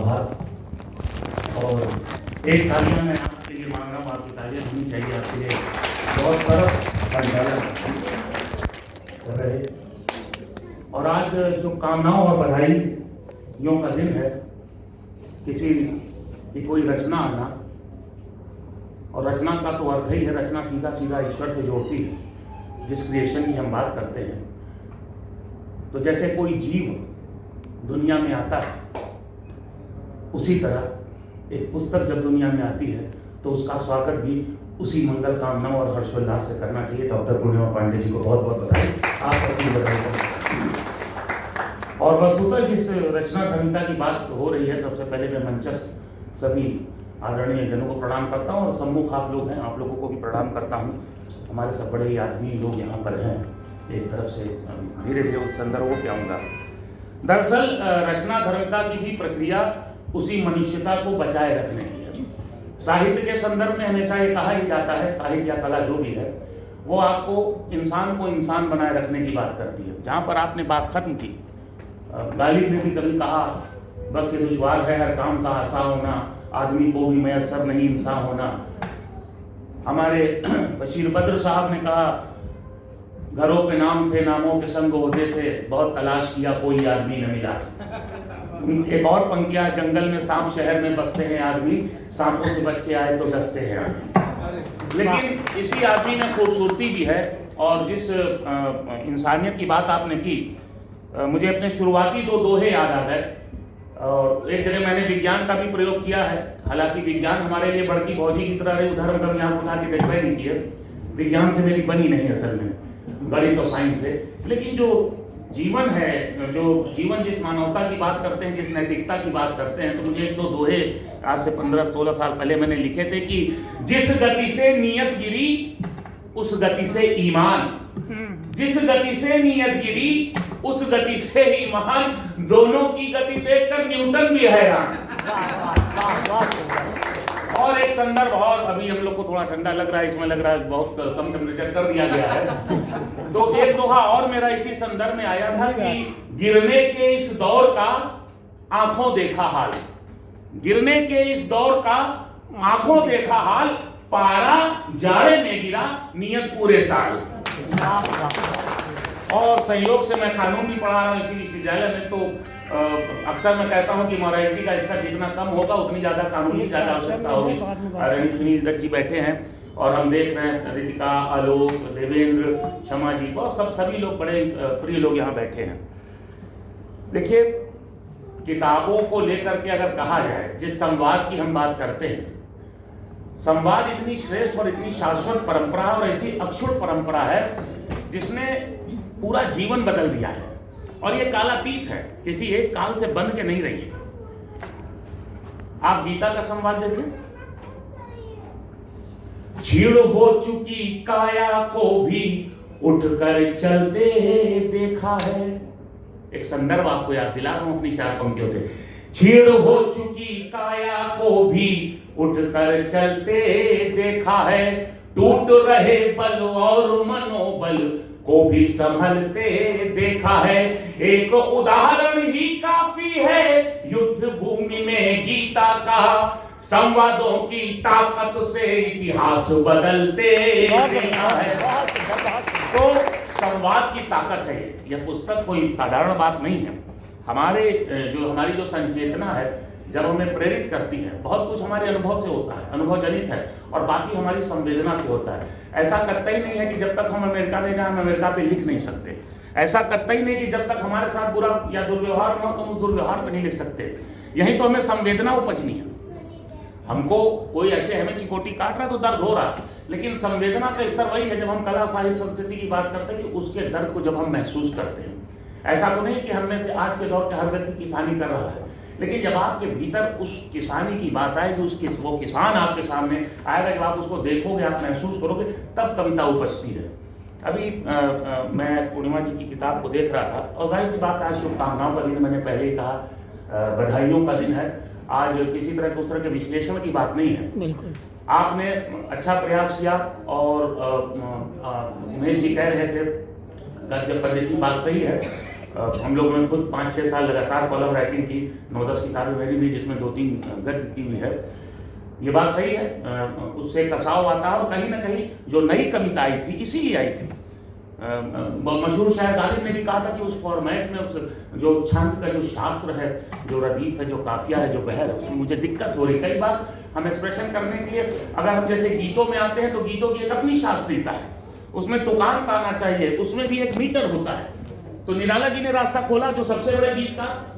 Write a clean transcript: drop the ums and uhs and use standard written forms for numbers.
आभार। और एक तालियां मैं आपके लिए मांग रहा हूँ, आपकी तालियां होनी चाहिए आपके लिए। बहुत सरस संचालन कर रहे। और आज शुभकामनाओं और बधाइयों का दिन है। किसी की कोई रचना आना, और रचना का तो अर्थ ही है, रचना सीधा सीधा ईश्वर से जोड़ती है, जिस क्रिएशन की हम बात करते हैं। तो जैसे कोई जीव दुनिया में आता है, उसी तरह एक पुस्तक जब दुनिया में आती है तो उसका स्वागत भी उसी मंगल कामनाओं और हर्षोल्लास से करना चाहिए। डॉक्टर पूर्णिमा पांडे जी को बहुत बहुत बधाई, आप सबकी बधाई। और वस्तुतः जिस रचना धर्मिता की बात हो रही है, सबसे पहले मैं मंचस्थ सभी आदरणीय जनों को प्रणाम करता हूँ, और सम्मुख आप लोग हैं, आप लोगों को भी प्रणाम करता हूँ। हमारे सब बड़े ही आदमी लोग यहाँ पर हैं। एक तरफ से धीरे धीरे उस संदर्भ को आऊँगा। दरअसल रचना धर्मिता की भी प्रक्रिया उसी मनुष्यता को बचाए रखने की है। साहित्य के संदर्भ में हमेशा ये कहा ही जाता है, साहित्य या कला जो भी है वो आपको इंसान बनाए रखने की बात करती है। जहाँ पर आपने बात खत्म की, गालिब ने भी कभी कहा, बस के दुश्वार है हर काम का आसा होना, आदमी को भी मैसर नहीं इंसान होना। हमारे बशीर बद्र साहब ने कहा, घरों पे नाम थे नामों के संग होते थे, बहुत तलाश किया कोई आदमी न मिला। एक और पंक्तियां, जंगल में सांप शहर में बसते हैं आदमी, सांपों से बच के आए तो डसते हैं आदमी। लेकिन इसी आदमी में खूबसूरती भी है। और जिस इंसानियत की बात आपने की, मुझे अपने शुरुआती दो दोहे याद आ गए। और एक जगह मैंने विज्ञान का भी प्रयोग किया है। हालांकि विज्ञान हमारे लिए बड़की भौजी की तरह रही, उधर कभी यहाँ उठा के देखना नहीं किया। विज्ञान से मेरी बनी नहीं असल में, बड़ी तो साइंस से। लेकिन जो जीवन है, जो जीवन जिस मानवता की बात करते हैं, जिस नैतिकता की बात करते हैं, तो मुझे एक दो दोहे आज से 15-16 साल पहले मैंने लिखे थे कि जिस गति से नीयत गिरी उस गति से ईमान, जिस गति से नीयत गिरी उस गति से ईमान, दोनों की गति देखकर न्यूटन भी हैरान। और एक संदर्भ, और अभी हम लोग को थोड़ा ठंडा लग रहा है, इसमें लग रहा है बहुत कम टेम्परेचर कर दिया गया है। तो एक दोहा और मेरा इसी संदर्भ में आया था कि गिरने के इस दौर का आंखों देखा हाल, गिरने के इस दौर का आंखों देखा हाल, पारा जाड़े में गिरा नियत पूरे साल। और संयोग से मैं कानून भी पढ़ा रहा हूँ इसी विश्वविद्यालय में, तो अक्सर मैं कहता हूँ कि मोरालिटी का इसका जितना कम होगा उतनी ज्यादा कानून की ज्यादा आवश्यकता होगी। रणीत दत्त जी बैठे हैं और हम देख रहे हैं, रितिका, आलोक, देवेंद्र, क्षमा जी, बहुत सभी लोग बड़े प्रिय लोग यहाँ बैठे हैं। देखिए, किताबों को लेकर के अगर कहा जाए, जिस संवाद की हम बात करते हैं, संवाद इतनी श्रेष्ठ और इतनी शाश्वत परंपरा और ऐसी अक्षुण परंपरा है जिसने पूरा जीवन बदल दिया है। और ये कालातीत है, किसी एक काल से बंध के नहीं रही है। आप गीता का संवाद देखें, छीड़ हो चुकी काया को भी उठकर चलते देखा है। एक संदर्भ आपको याद दिला रहा हूं अपनी 4 पंक्तियों से। छीड़ हो चुकी काया को भी उठकर चलते देखा है, टूट रहे बल और मनोबल को भी संभलते देखा है। एक उदाहरण ही काफी है युद्ध भूमि में गीता का, संवादों की ताकत से इतिहास बदलते देखा है। तो संवाद की ताकत है। यह पुस्तक कोई साधारण बात नहीं है। हमारी जो संचेतना है, जब हमें प्रेरित करती है, बहुत कुछ हमारे अनुभव से होता है, अनुभव जनित है, और बाकी हमारी संवेदना से होता है। ऐसा कतई नहीं है कि जब तक हम अमेरिका नहीं जाए हम अमेरिका पे लिख नहीं सकते। ऐसा कतई नहीं कि जब तक हमारे साथ बुरा या दुर्व्यवहार न हो तो उस दुर्व्यवहार पे नहीं लिख सकते। यही तो हमें संवेदना उपजनी है। हमको कोई ऐसे हमें चिकोटी काट रहा तो दर्द हो रहा, लेकिन संवेदना का स्तर वही है जब हम कला, साहित्य, संस्कृति की बात करते हैं कि उसके दर्द को जब हम महसूस करते हैं। ऐसा तो नहीं कि हमने से आज के दौर के हर व्यक्ति किसानी कर रहा है, लेकिन जब आपके भीतर उस किसानी की बात आएगी, वो किसान आपके सामने आएगा, जब आप उसको देखोगे, आप महसूस करोगे, तब कविता उपजती है। अभी मैं पूर्णिमा जी की किताब को देख रहा था, और जाहिर सी बात, आज शुभकामनाओं का दिन, मैंने पहले ही कहा, बधाइयों का दिन है। आज किसी तरह के उस तरह के विश्लेषण की बात नहीं है। बिल्कुल आपने अच्छा प्रयास किया। और उमेश जी कह रहे थे गद्य पद्य की बात सही है, हम लोगों ने खुद 5-6 साल लगातार कॉलम राइटिंग की, 9-10 किताबें मेरी भी जिसमें 2-3 गद्य की हुई है। ये बात सही है, उससे कसाव आता है और कहीं ना कहीं जो नई कविता आई थी इसीलिए आई थी। मशहूर शायर गालिब ने भी कहा था कि उस फॉर्मेट में, उस जो छंद का जो शास्त्र है, जो रदीफ है, जो काफिया है, जो बहर है, उसमें मुझे दिक्कत हो रही। कई बार हम एक्सप्रेशन करने के लिए अगर हम जैसे गीतों में आते हैं तो गीतों की एक अपनी शास्त्रीयता है, उसमें तुकांत आना चाहिए, उसमें भी एक मीटर होता है। तो निराला जी ने रास्ता खोला, जो सबसे बड़े गीतकार